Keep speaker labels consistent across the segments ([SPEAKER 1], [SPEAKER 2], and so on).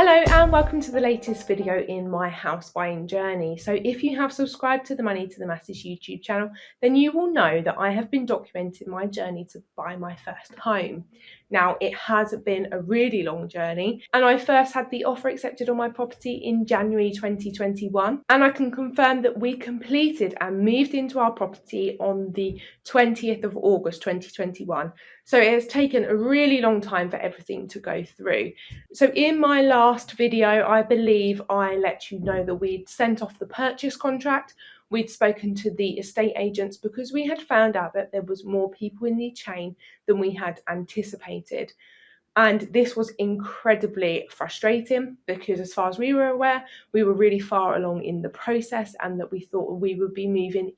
[SPEAKER 1] Hello and welcome to the latest video in my house buying journey. So if you have subscribed to the Money to the Masses YouTube channel, then you will know that I have been documenting my journey to buy my first home. Now, it has been a really long journey, and I first had the offer accepted on my property in January 2021, and I can confirm that we completed and moved into our property on the 20th of August 2021. So it has taken a really long time for everything to go through. So in my last video, I believe I let you know that we'd sent off the purchase contract. We'd spoken to the estate agents because we had found out that there was more people in the chain than we had anticipated. And this was incredibly frustrating because, as far as we were aware, we were really far along in the process and that we thought we would be moving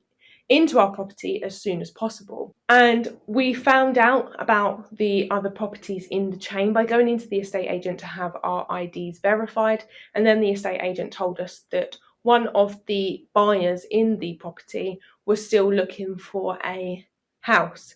[SPEAKER 1] into our property as soon as possible. And we found out about the other properties in the chain by going into the estate agent to have our IDs verified. And then the estate agent told us that one of the buyers in the property was still looking for a house.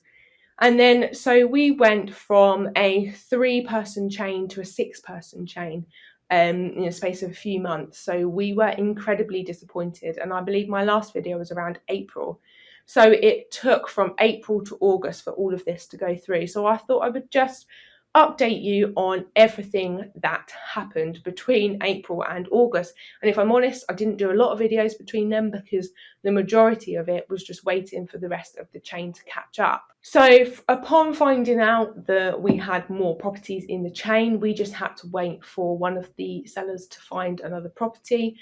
[SPEAKER 1] And then so we went from a 3-person chain to a 6-person chain in the space of a few months. So we were incredibly disappointed. And I believe my last video was around April. So it took from April to August for all of this to go through. So I thought I would just update you on everything that happened between April and August. And if I'm honest, I didn't do a lot of videos between them because the majority of it was just waiting for the rest of the chain to catch up. So upon finding out that we had more properties in the chain, we just had to wait for one of the sellers to find another property.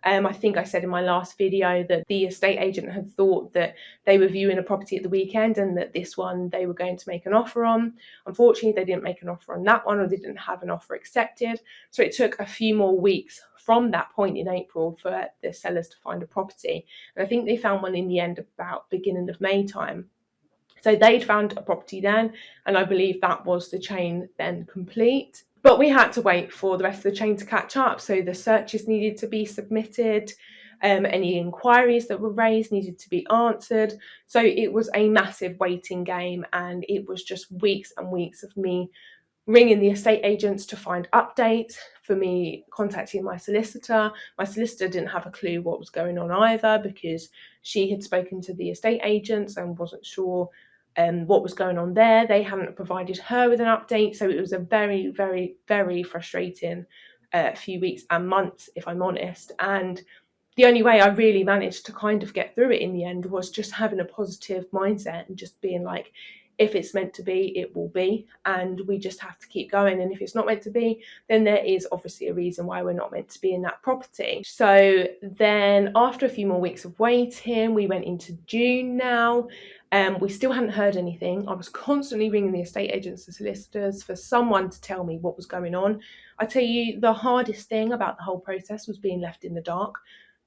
[SPEAKER 1] I think I said in my last video that the estate agent had thought that they were viewing a property at the weekend and that this one they were going to make an offer on. Unfortunately, they didn't make an offer on that one, or they didn't have an offer accepted. So it took a few more weeks from that point in April for the sellers to find a property. And I think they found one in the end about beginning of May time. So they'd found a property then, and I believe that was the chain then complete. But we had to wait for the rest of the chain to catch up. So the searches needed to be submitted. Any inquiries that were raised needed to be answered. So it was a massive waiting game, and it was just weeks and weeks of me ringing the estate agents to find updates, for me contacting my solicitor. My solicitor didn't have a clue what was going on either because she had spoken to the estate agents and wasn't sure what was going on there. They hadn't provided her with an update. So it was a very, very, very frustrating few weeks and months, if I'm honest. And the only way I really managed to kind of get through it in the end was just having a positive mindset and just being like, if it's meant to be, it will be, and we just have to keep going. And if it's not meant to be, then there is obviously a reason why we're not meant to be in that property. So then after a few more weeks of waiting, we went into June now. We still hadn't heard anything. I was constantly ringing the estate agents and solicitors for someone to tell me what was going on. I tell you, the hardest thing about the whole process was being left in the dark.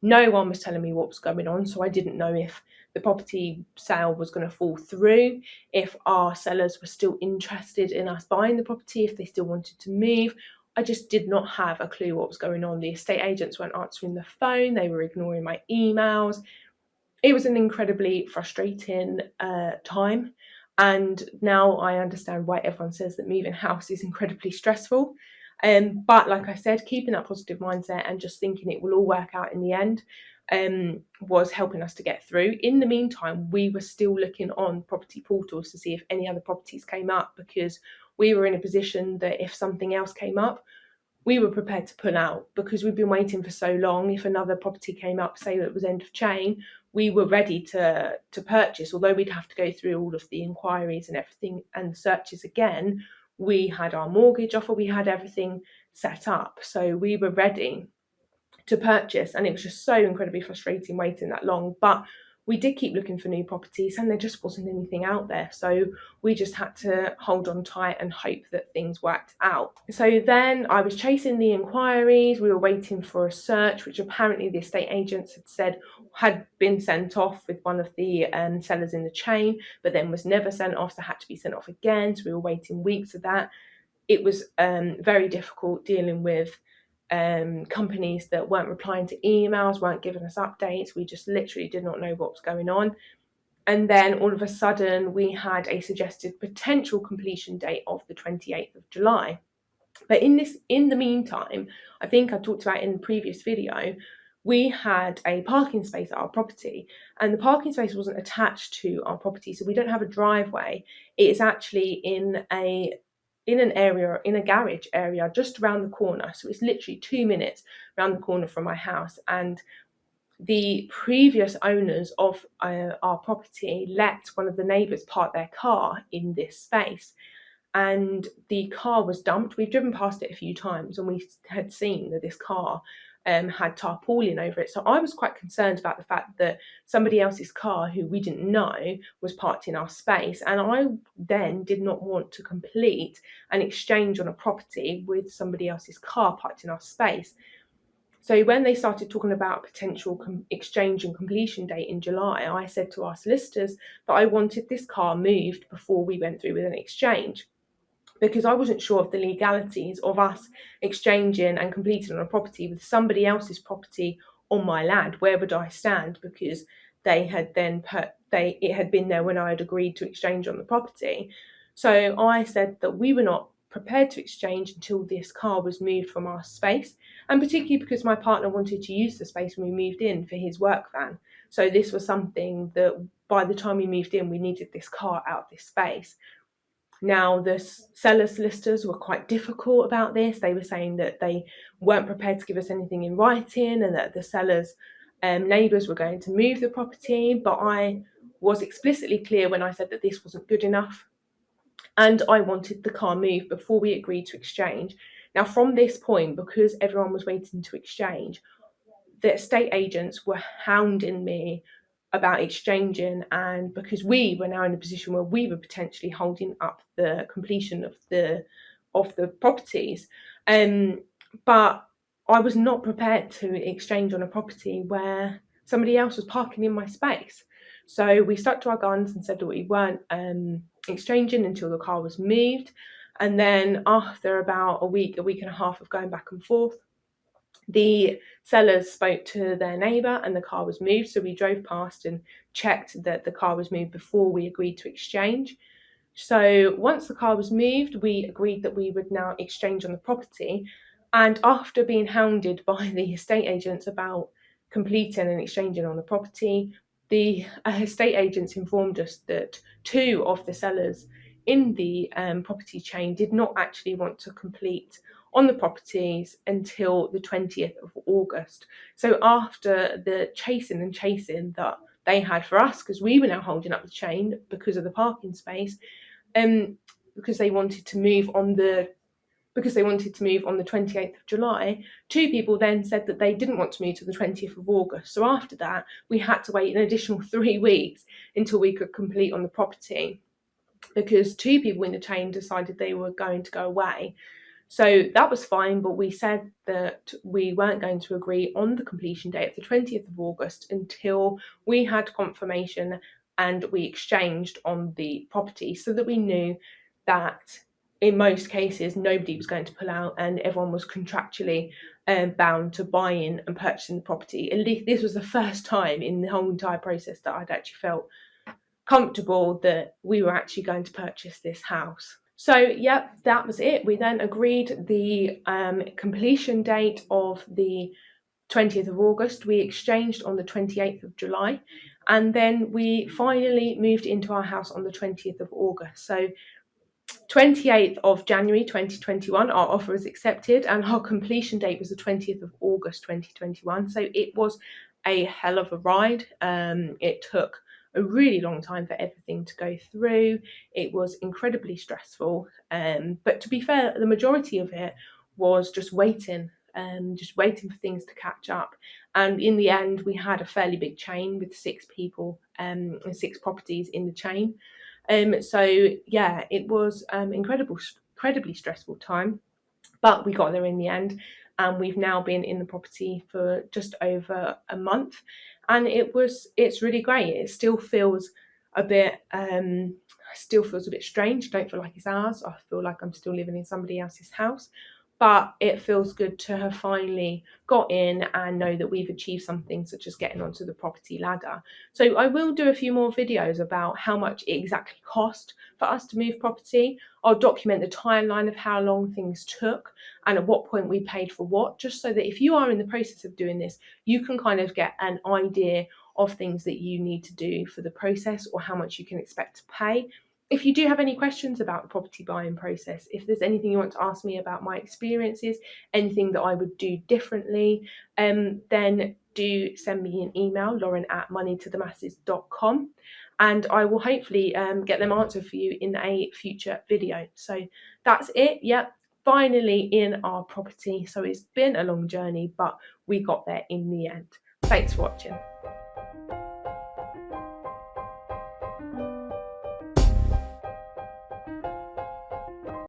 [SPEAKER 1] No one was telling me what was going on, so I didn't know if the property sale was going to fall through, if our sellers were still interested in us buying the property, if they still wanted to move. I just did not have a clue what was going on. The estate agents weren't answering the phone, they were ignoring my emails. It was an incredibly frustrating time, and now I understand why everyone says that moving house is incredibly stressful. But like I said, keeping that positive mindset and just thinking it will all work out in the end was helping us to get through. In the meantime, we were still looking on property portals to see if any other properties came up, because we were in a position that if something else came up, we were prepared to pull out because we've been waiting for so long. If another property came up, say that it was end of chain, we were ready to purchase, although we'd have to go through all of the inquiries and everything and searches again. We had our mortgage offer, we had everything set up, so we were ready to purchase. And it was just so incredibly frustrating waiting that long, but we did keep looking for new properties and there just wasn't anything out there, so we just had to hold on tight and hope that things worked out. So then I was chasing the inquiries. We were waiting for a search, which apparently the estate agents had said had been sent off with one of the sellers in the chain, but then was never sent off, so had to be sent off again. So we were waiting weeks for that. It was very difficult dealing with companies that weren't replying to emails, weren't giving us updates. We just literally did not know what was going on. And then all of a sudden we had a suggested potential completion date of the 28th of July. But in the meantime, I think I talked about in the previous video, we had a parking space at our property, and the parking space wasn't attached to our property, so we don't have a driveway. It is actually in a garage area just around the corner. So it's literally 2 minutes around the corner from my house. And the previous owners of our property let one of the neighbours park their car in this space, and the car was dumped. We've driven past it a few times and we had seen that this car had tarpaulin over it. So I was quite concerned about the fact that somebody else's car, who we didn't know, was parked in our space. And I then did not want to complete an exchange on a property with somebody else's car parked in our space. So when they started talking about potential exchange and completion date in July, I said to our solicitors that I wanted this car moved before we went through with an exchange, because I wasn't sure of the legalities of us exchanging and completing on a property with somebody else's property on my land. Where would I stand? Because it had been there when I had agreed to exchange on the property. So I said that we were not prepared to exchange until this car was moved from our space, and particularly because my partner wanted to use the space when we moved in for his work van. So this was something that by the time we moved in, we needed this car out of this space. Now, the seller solicitors were quite difficult about this. They were saying that they weren't prepared to give us anything in writing, and that the seller's neighbours were going to move the property. But I was explicitly clear when I said that this wasn't good enough, and I wanted the car moved before we agreed to exchange. Now, from this point, because everyone was waiting to exchange, the estate agents were hounding me about exchanging, and because we were now in a position where we were potentially holding up the completion of the properties. But I was not prepared to exchange on a property where somebody else was parking in my space. So we stuck to our guns and said that we weren't exchanging until the car was moved. And then after about a week and a half of going back and forth, the sellers spoke to their neighbour and the car was moved. So we drove past and checked that the car was moved before we agreed to exchange. So once the car was moved, we agreed that we would now exchange on the property. And after being hounded by the estate agents about completing and exchanging on the property, the estate agents informed us that two of the sellers in the property chain did not actually want to complete on the properties until the 20th of August. So after the chasing that they had for us, because we were now holding up the chain because of the parking space, because they wanted to move on the 28th of July, two people then said that they didn't want to move to the 20th of August. So after that, we had to wait an additional 3 weeks until we could complete on the property, because two people in the chain decided they were going to go away. So that was fine, but we said that we weren't going to agree on the completion date of the 20th of August until we had confirmation and we exchanged on the property, so that we knew that in most cases nobody was going to pull out and everyone was contractually bound to buying and purchasing the property. At least this was the first time in the whole entire process that I'd actually felt comfortable that we were actually going to purchase this house. So, yep, that was it. We then agreed the completion date of the 20th of August. We exchanged on the 28th of July, and then we finally moved into our house on the 20th of August. So 28th of January 2021, our offer was accepted, and our completion date was the 20th of August 2021. So it was a hell of a ride. It took a really long time for everything to go through. It was incredibly stressful, but to be fair, the majority of it was just waiting for things to catch up. And in the end, we had a fairly big chain with 6 people and 6 properties in the chain. So yeah, it was incredibly stressful time, but we got there in the end, and we've now been in the property for just over a month, and it's really great. It still feels a bit strange. I don't feel like it's ours. I feel like I'm still living in somebody else's house, but it feels good to have finally got in and know that we've achieved something, such as getting onto the property ladder. So I will do a few more videos about how much it exactly cost for us to move property. I'll document the timeline of how long things took and at what point we paid for what, just so that if you are in the process of doing this, you can kind of get an idea of things that you need to do for the process or how much you can expect to pay. If you do have any questions about the property buying process, if there's anything you want to ask me about my experiences, anything that I would do differently, then do send me an email, lauren@moneytothemasses.com, and I will hopefully get them answered for you in a future video. So that's it. Yep, finally in our property. So it's been a long journey, but we got there in the end. Thanks for watching.